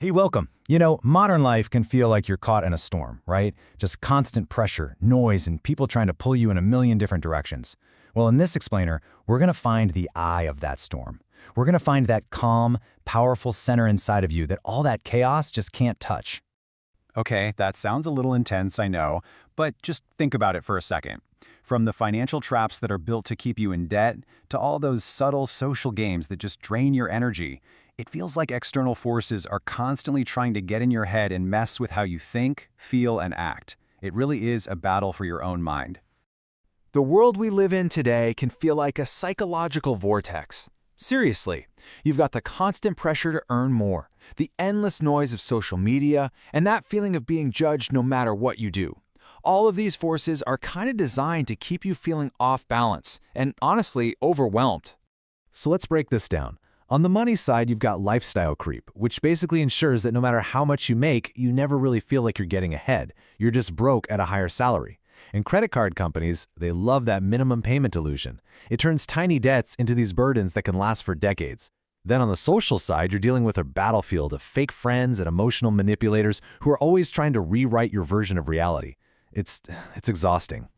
Hey, welcome. Modern life can feel like you're caught in a storm, right? Just constant pressure, noise, and people trying to pull you in a million different directions. Well, in this explainer, we're going to find the eye of that storm. We're going to find that calm, powerful center inside of you that all that chaos just can't touch. Okay, that sounds a little intense, I know, but just think about it for a second. From the financial traps that are built to keep you in debt, to all those subtle social games that just drain your energy, it feels like external forces are constantly trying to get in your head and mess with how you think, feel, and act. It really is a battle for your own mind. The world we live in today can feel like a psychological vortex. Seriously, you've got the constant pressure to earn more, the endless noise of social media, and that feeling of being judged no matter what you do. All of these forces are kind of designed to keep you feeling off balance and, honestly, overwhelmed. So let's break this down. On the money side, you've got lifestyle creep, which basically ensures that no matter how much you make, you never really feel like you're getting ahead. You're just broke at a higher salary. And credit card companies, they love that minimum payment illusion. It turns tiny debts into these burdens that can last for decades. Then on the social side, you're dealing with a battlefield of fake friends and emotional manipulators who are always trying to rewrite your version of reality. It's exhausting.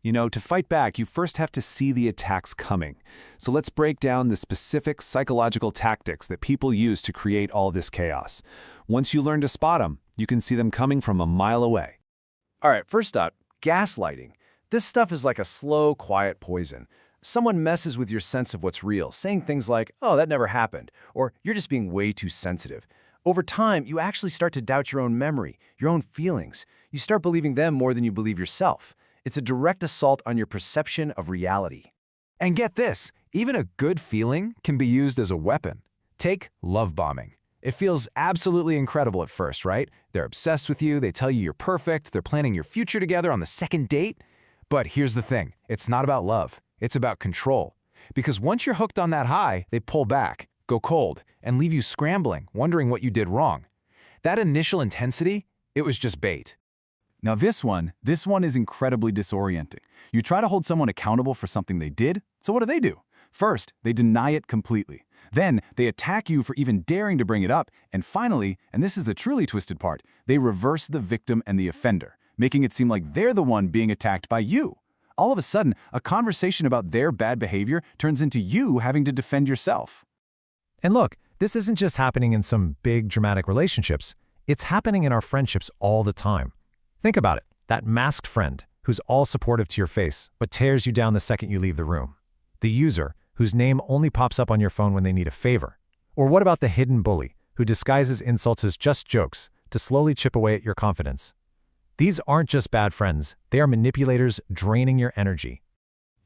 To fight back, you first have to see the attacks coming. So let's break down the specific psychological tactics that people use to create all this chaos. Once you learn to spot them, you can see them coming from a mile away. All right, first up, gaslighting. This stuff is like a slow, quiet poison. Someone messes with your sense of what's real, saying things like, "Oh, that never happened," or "You're just being way too sensitive." Over time, you actually start to doubt your own memory, your own feelings. You start believing them more than you believe yourself. It's a direct assault on your perception of reality. And get this, even a good feeling can be used as a weapon. Take love bombing. It feels absolutely incredible at first, right? They're obsessed with you, they tell you you're perfect, they're planning your future together on the second date. But here's the thing, it's not about love, it's about control. Because once you're hooked on that high, they pull back, go cold, and leave you scrambling, wondering what you did wrong. That initial intensity, it was just bait. Now this one is incredibly disorienting. You try to hold someone accountable for something they did, so what do? First, they deny it completely. Then, they attack you for even daring to bring it up, and finally, and this is the truly twisted part, they reverse the victim and the offender, making it seem like they're the one being attacked by you. All of a sudden, a conversation about their bad behavior turns into you having to defend yourself. And look, this isn't just happening in some big dramatic relationships. It's happening in our friendships all the time. Think about it, that masked friend who's all supportive to your face, but tears you down the second you leave the room. The user whose name only pops up on your phone when they need a favor. Or what about the hidden bully who disguises insults as just jokes to slowly chip away at your confidence? These aren't just bad friends, they are manipulators draining your energy.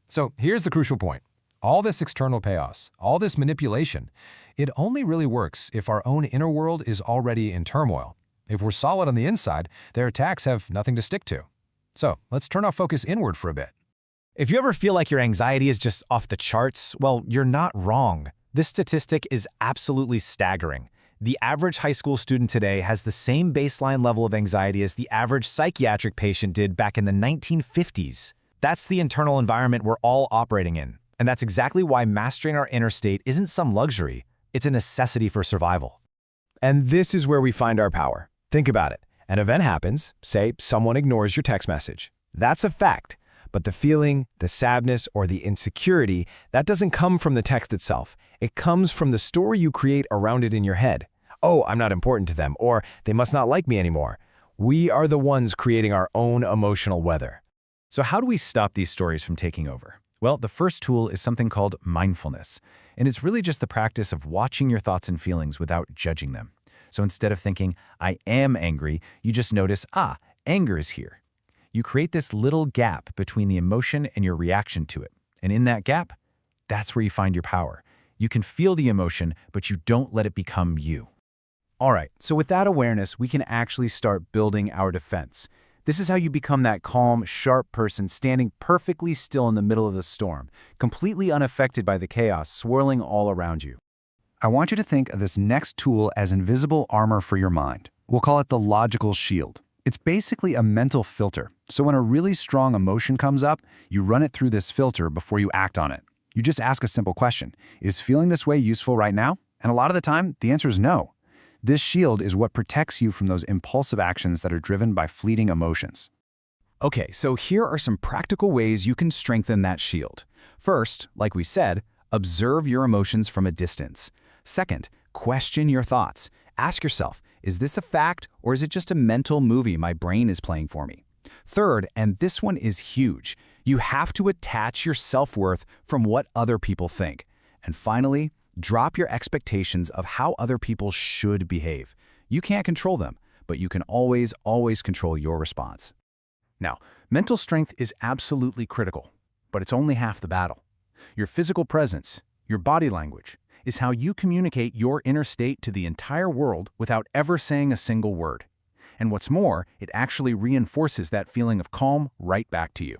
So here's the crucial point. All this external chaos, all this manipulation, it only really works if our own inner world is already in turmoil. If we're solid on the inside, their attacks have nothing to stick to. So let's turn our focus inward for a bit. If you ever feel like your anxiety is just off the charts, well, you're not wrong. This statistic is absolutely staggering. The average high school student today has the same baseline level of anxiety as the average psychiatric patient did back in the 1950s. That's the internal environment we're all operating in. And that's exactly why mastering our inner state isn't some luxury. It's a necessity for survival. And this is where we find our power. Think about it. An event happens, say someone ignores your text message. That's a fact. But the feeling, the sadness, or the insecurity, that doesn't come from the text itself. It comes from the story you create around it in your head. Oh, I'm not important to them, or they must not like me anymore. We are the ones creating our own emotional weather. So how do we stop these stories from taking over? Well, the first tool is something called mindfulness, and it's really just the practice of watching your thoughts and feelings without judging them. So instead of thinking, I am angry, you just notice, anger is here. You create this little gap between the emotion and your reaction to it. And in that gap, that's where you find your power. You can feel the emotion, but you don't let it become you. All right, so with that awareness, we can actually start building our defense. This is how you become that calm, sharp person standing perfectly still in the middle of the storm, completely unaffected by the chaos swirling all around you. I want you to think of this next tool as invisible armor for your mind. We'll call it the logical shield. It's basically a mental filter. So when a really strong emotion comes up, you run it through this filter before you act on it. You just ask a simple question. Is feeling this way useful right now? And a lot of the time, the answer is no. This shield is what protects you from those impulsive actions that are driven by fleeting emotions. Okay, so here are some practical ways you can strengthen that shield. First, like we said, observe your emotions from a distance. Second, question your thoughts. Ask yourself, is this a fact or is it just a mental movie my brain is playing for me? Third, and this one is huge, you have to attach your self-worth from what other people think. And finally, drop your expectations of how other people should behave. You can't control them, but you can always control your response. Now, mental strength is absolutely critical, but it's only half the battle. Your physical presence, your body language, is how you communicate your inner state to the entire world without ever saying a single word. And what's more, it actually reinforces that feeling of calm right back to you.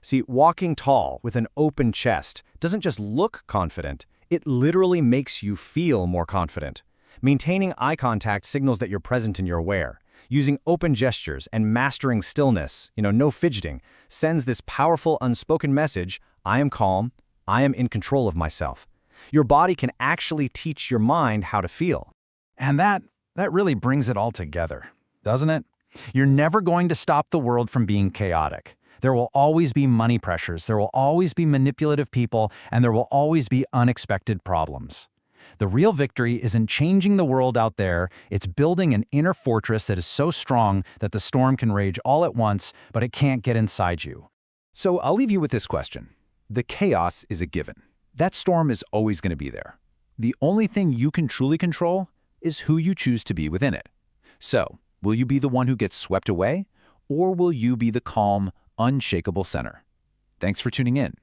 See, walking tall with an open chest doesn't just look confident, it literally makes you feel more confident. Maintaining eye contact signals that you're present and you're aware. Using open gestures and mastering stillness, no fidgeting, sends this powerful unspoken message, I am calm, I am in control of myself. Your body can actually teach your mind how to feel. And that really brings it all together, doesn't it? You're never going to stop the world from being chaotic. There will always be money pressures, there will always be manipulative people, and there will always be unexpected problems. The real victory isn't changing the world out there, it's building an inner fortress that is so strong that the storm can rage all at once, but it can't get inside you. So I'll leave you with this question. The chaos is a given. That storm is always going to be there. The only thing you can truly control is who you choose to be within it. So, will you be the one who gets swept away, or will you be the calm, unshakable center? Thanks for tuning in.